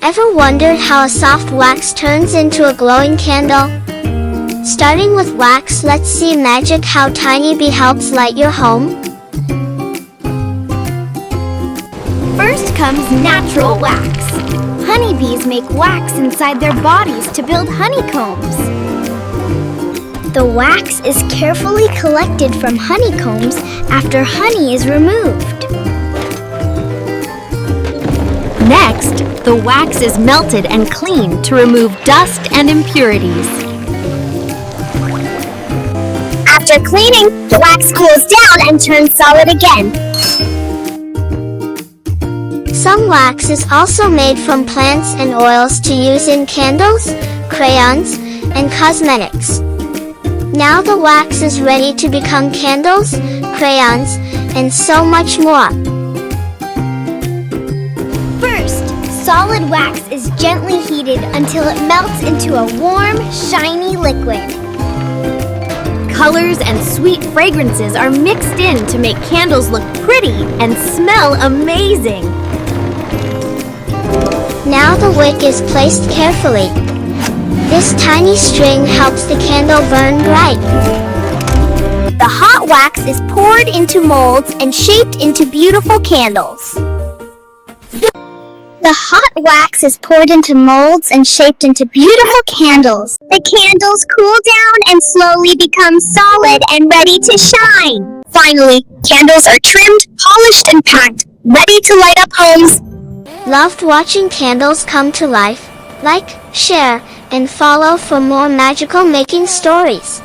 Ever wondered how a soft wax turns into a glowing candle? Starting with wax, let's see magic how honeybee helps light your home. First comes natural wax. Honeybees make wax inside their bodies to build honeycombs. The wax is carefully collected from honeycombs after honey is removed. Next, the wax is melted and cleaned to remove dust and impurities. After cleaning, the wax cools down and turns solid again. Some wax is also made from plants and oils to use in candles, crayons, and cosmetics. Now the wax is ready to become candles, crayons, and so much more. First, solid wax is gently heated until it melts into a warm, shiny liquid. Colors and sweet fragrances are mixed in to make candles look pretty and smell amazing. Now the wick is placed carefully. This tiny string helps the candle burn bright. The hot wax is poured into molds and shaped into beautiful candles. The hot wax is poured into molds and shaped into beautiful candles. The candles cool down and slowly become solid and ready to shine. Finally, candles are trimmed, polished, and packed, ready to light up homes. Loved watching candles come to life? Like, share, and follow for more magical making stories.